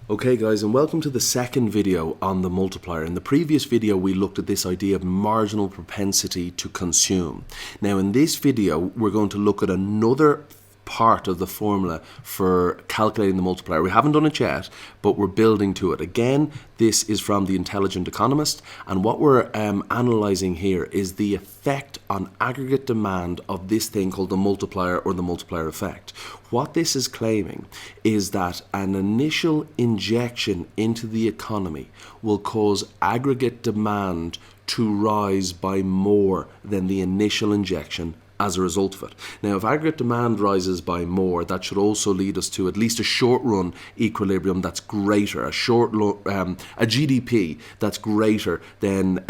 Okay guys, and welcome to the second video on the multiplier. In the previous video we looked at this idea of marginal propensity to consume. Now in this video we're going to look at another part of the formula for calculating the multiplier. We haven't done it yet, but we're building to it. Again, this is from The Intelligent Economist, and what we're analysing here is the effect on aggregate demand of this thing called the multiplier or the multiplier effect. What this is claiming is that an initial injection into the economy will cause aggregate demand to rise by more than the initial injection as a result of it. Now, if aggregate demand rises by more, that should also lead us to at least a short-run equilibrium that's greater, a GDP that's greater than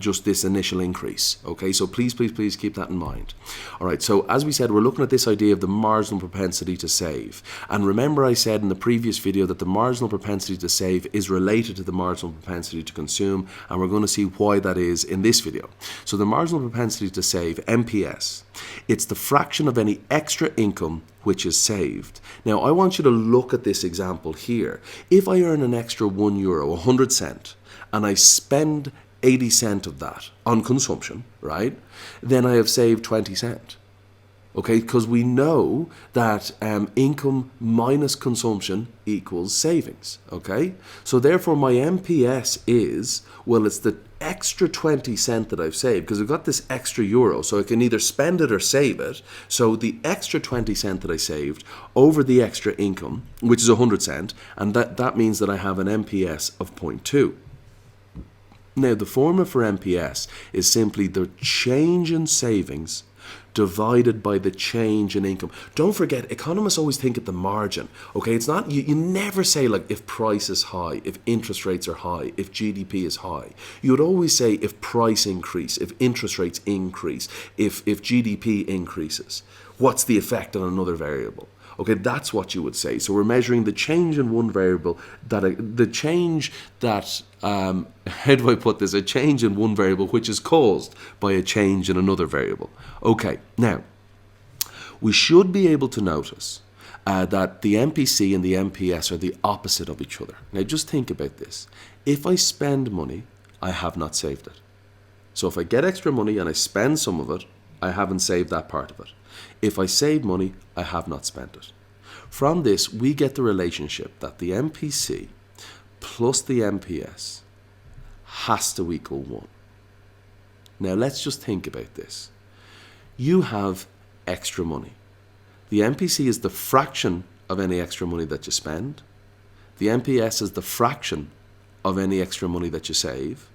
just this initial increase. Okay, so please keep that in mind. All right, so as we said, we're looking at this idea of the marginal propensity to save. And remember I said in the previous video that the marginal propensity to save is related to the marginal propensity to consume, and we're going to see why that is in this video. So the marginal propensity to save, MPS, it's the fraction of any extra income which is saved. Now, I want you to look at this example here. If I earn an extra €1, 100 cents, and I spend 80 cents of that on consumption, right, then I have saved 20 cents. Okay, because we know that income minus consumption equals savings. Okay, so therefore my MPS is, well, it's the extra 20 cents that I've saved, because I've got this extra euro, so I can either spend it or save it. So the extra 20 cents that I saved over the extra income, which is 100 cents, and that means that I have an MPS of 0.2. Now, the formula for MPS is simply the change in savings divided by the change in income. Don't forget, economists always think at the margin. Okay, it's not, you never say like if price is high, if interest rates are high, if GDP is high. You would always say if price increase, if interest rates increase, if GDP increases. What's the effect on another variable? Okay, that's what you would say. So we're measuring the change in one variable, the change that, how do I put this? A change in one variable which is caused by a change in another variable. Okay, now, we should be able to notice that the MPC and the MPS are the opposite of each other. Now just think about this. If I spend money, I have not saved it. So if I get extra money and I spend some of it, I haven't saved that part of it. If I save money, I have not spent it. From this, we get the relationship that the MPC plus the MPS has to equal 1. Now, let's just think about this. You have extra money. The MPC is the fraction of any extra money that you spend. The MPS is the fraction of any extra money that you save.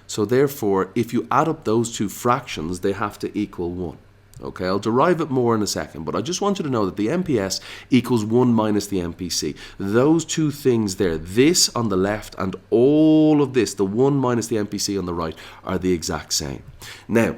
So therefore, if you add up those two fractions, they have to equal 1. Okay, I'll derive it more in a second, but I just want you to know that the MPS equals 1 minus the MPC. Those two things there, this on the left and all of this, the 1 minus the MPC on the right, are the exact same. Now,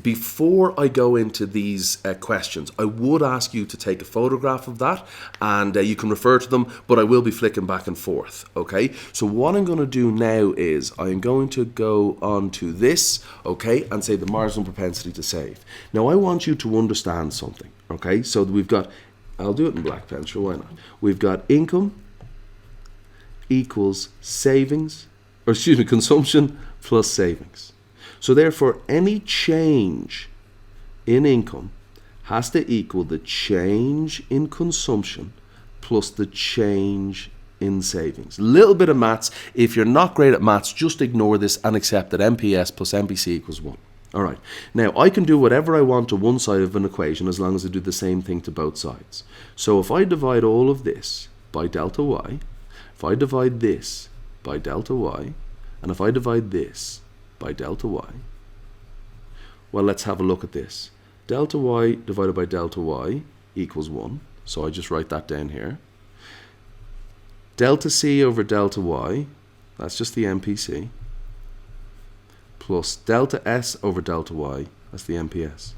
before I go into these questions, I would ask you to take a photograph of that, and you can refer to them, but I will be flicking back and forth, okay? So what I'm going to do now is I'm going to go on to this, okay, and say the marginal propensity to save. Now, I want you to understand something, okay? So we've got, I'll do it in black pen, sure, why not? We've got income equals savings, or excuse me, consumption plus savings. So therefore, any change in income has to equal the change in consumption plus the change in savings. A little bit of maths. If you're not great at maths, just ignore this and accept that MPS plus MPC equals 1. All right. Now, I can do whatever I want to one side of an equation as long as I do the same thing to both sides. So if I divide all of this by delta y, if I divide this by delta y, and if I divide this by delta y, well, let's have a look at this. Delta y divided by delta y equals 1, so I just write that down here. Delta c over delta y, that's just the MPC, plus delta s over delta y, that's the MPS.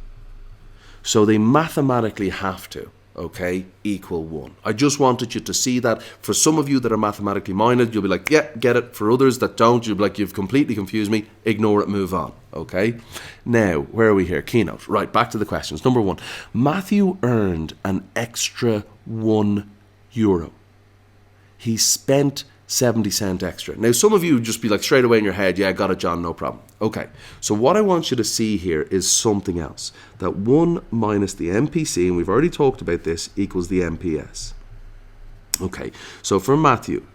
So they mathematically have to, okay, equal 1. I just wanted you to see that. For some of you that are mathematically minded, you'll be like, yeah, get it. For others that don't, you'll be like, you've completely confused me. Ignore it, move on, okay? Now, where are we here? Keynote. Right, back to the questions. Number 1, Matthew earned an extra €1. he spent 70 cents extra. Now, some of you would just be like straight away in your head, yeah, got it, John, no problem. Okay, so what I want you to see here is something else. That 1 minus the MPC, and we've already talked about this, equals the MPS. Okay, so for Matthew,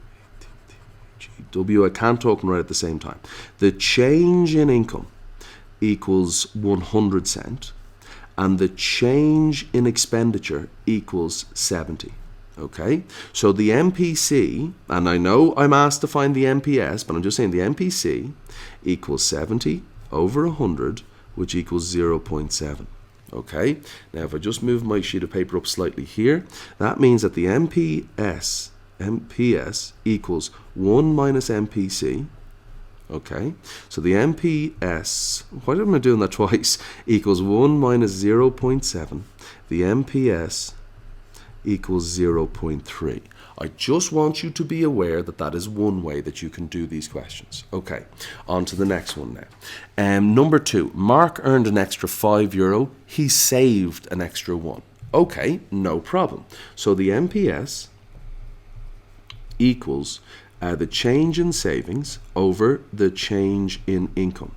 W, I can't talk and write at the same time. The change in income equals 100 cents, and the change in expenditure equals 70. Okay, so the MPC, and I know I'm asked to find the MPS, but I'm just saying the MPC equals 70 over 100, which equals 0.7. Okay, now if I just move my sheet of paper up slightly here, that means that the MPS equals 1 minus MPC. Okay, so the MPS, why am I doing that twice, equals 1 minus 0.7. The MPS equals 0.3. I just want you to be aware that that is one way that you can do these questions. Okay, on to the next one now. Number 2, Mark earned an extra €5. He saved an extra 1. Okay, no problem. So the MPS equals the change in savings over the change in income,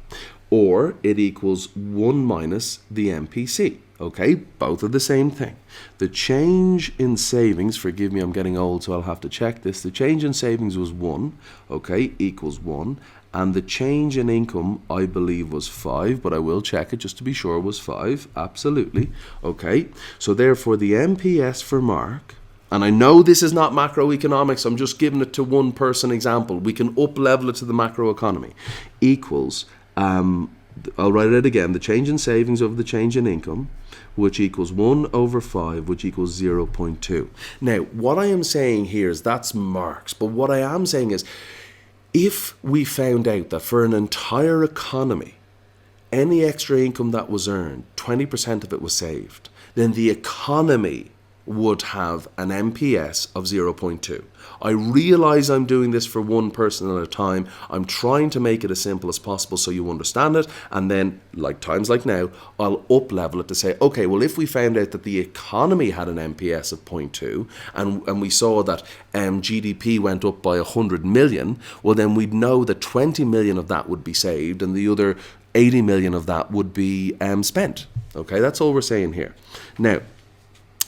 or it equals 1 minus the MPC. Okay, both are the same thing. The change in savings, forgive me, I'm getting old, so I'll have to check this. The change in savings was 1, okay, equals 1. And the change in income, I believe, was 5, but I will check it just to be sure, was 5, absolutely. Okay, so therefore the MPS for Mark, and I know this is not macroeconomics, I'm just giving it to one person example. We can up-level it to the macroeconomy, equals, I'll write it again, the change in savings over the change in income, which equals 1 over 5, which equals 0.2. Now, what I am saying here is that's marks, but what I am saying is, if we found out that for an entire economy, any extra income that was earned, 20% of it was saved, then the economy would have an MPS of 0.2. I realize I'm doing this for one person at a time. I'm trying to make it as simple as possible so you understand it, and then, like times like now, I'll up-level it to say, okay, well, if we found out that the economy had an MPS of 0.2, and we saw that GDP went up by 100 million, well, then we'd know that 20 million of that would be saved, and the other 80 million of that would be spent. Okay, that's all we're saying here. Now,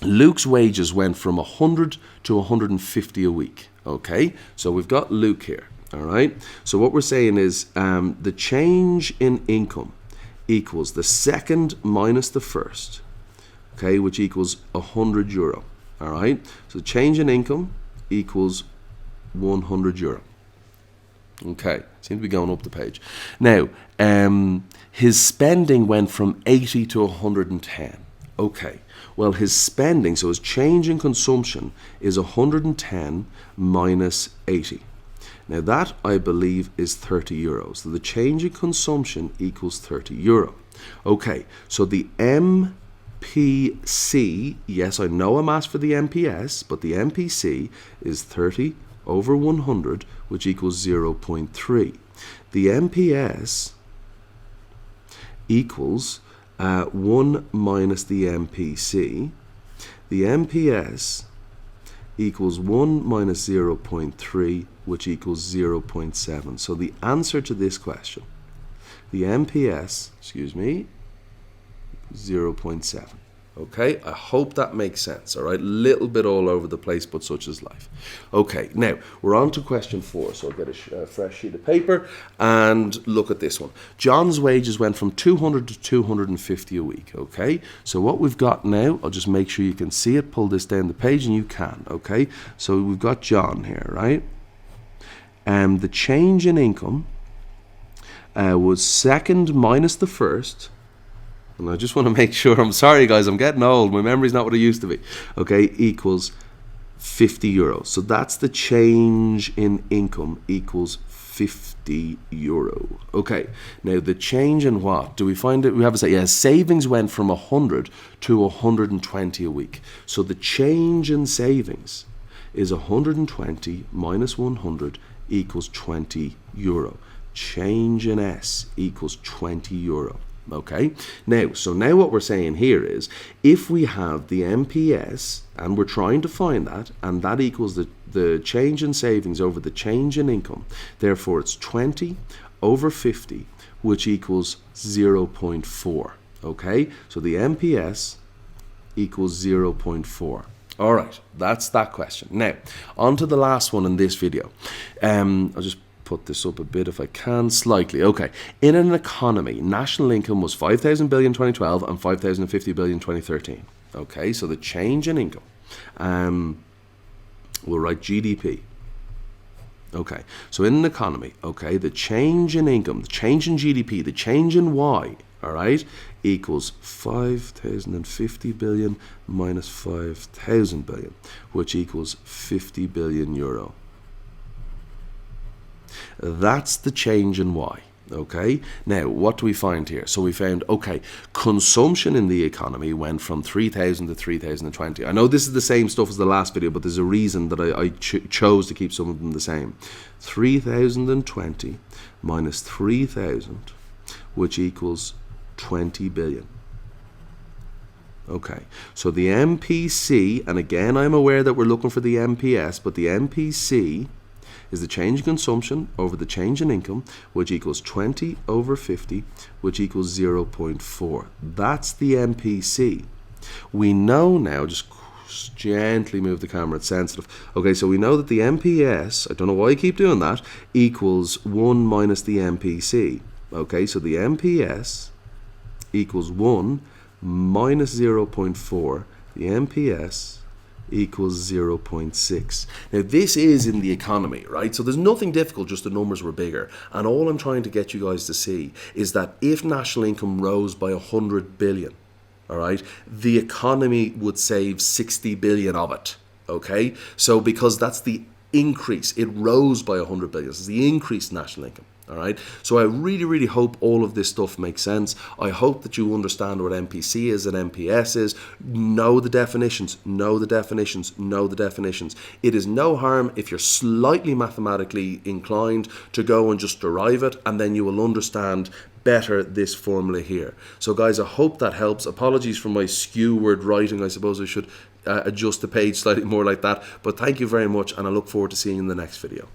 Luke's wages went from 100 to 150 a week. Okay, so we've got Luke here. All right, so what we're saying is the change in income equals the second minus the first, okay, which equals €100. All right, so change in income equals €100. Okay, seem to be going up the page. Now, his spending went from 80 to 110. Okay, well, his spending, so his change in consumption is 110 minus 80. Now that, I believe, is €30. So the change in consumption equals €30. Okay, so the MPC, yes, I know I'm asked for the MPS, but the MPC is 30 over 100, which equals 0.3. The MPS equals 1 minus the MPC. The MPS equals 1 minus 0.3, which equals 0.7. So the answer to this question, the MPS, 0.7. Okay, I hope that makes sense. All right, little bit all over the place, but such is life. Okay, now we're on to question 4. So I'll get a fresh sheet of paper and look at this one. John's wages went from 200 to 250 a week. Okay, so what we've got now, I'll just make sure you can see it. Pull this down the page, and you can. Okay, so we've got John here, right? The change in income was second minus the first. And I just want to make sure, I'm sorry guys, I'm getting old, my memory's not what it used to be, okay, equals €50. So that's the change in income equals €50. Okay, now the change in what? Do we find it? We have to say, yeah, savings went from 100 to 120 a week. So the change in savings is 120 minus 100 equals €20. Change in S equals €20. Okay, so now what we're saying here is if we have the MPS and we're trying to find that, and that equals the change in savings over the change in income, therefore it's 20 over 50, which equals 0.4. Okay, so the MPS equals 0.4. All right, that's that question. Now, on to the last one in this video. I'll just put this up a bit if I can, slightly. Okay, in an economy, national income was 5,000 billion in 2012 and 5,050 billion in 2013. Okay, so the change in income, we'll write GDP. Okay, so in an economy, okay, the change in income, the change in GDP, the change in Y, all right, equals 5,050 billion minus 5,000 billion, which equals 50 billion euro. That's the change in Y. Okay, now what do we find here? So we found, okay, consumption in the economy went from 3,000 to 3,020. I know this is the same stuff as the last video, but there's a reason that I chose to keep some of them the same. 3,020 minus 3,000, which equals 20 billion. Okay, so the MPC, and again I'm aware that we're looking for the MPS, but the MPC is the change in consumption over the change in income, which equals 20 over 50, which equals 0.4. That's the MPC. We know now, just gently move the camera, it's sensitive. Okay, so we know that the MPS, I don't know why I keep doing that, equals 1 minus the MPC. Okay, so the MPS equals 1 minus 0.4. The MPS equals 0.6. Now this is in the economy, right? So there's nothing difficult, just the numbers were bigger. And all I'm trying to get you guys to see is that if national income rose by 100 billion, all right, the economy would save 60 billion of it, okay? So because that's the increase, it rose by 100 billion. It's the increased national income. All right, so I really hope all of this stuff makes sense. I hope that you understand what MPC is and MPS is. Know the definitions, know the definitions, know the definitions. It is no harm if you're slightly mathematically inclined to go and just derive it, and then you will understand better this formula here. So guys, I hope that helps. Apologies for my skew-word writing. I suppose I should adjust the page slightly more like that. But thank you very much, and I look forward to seeing you in the next video.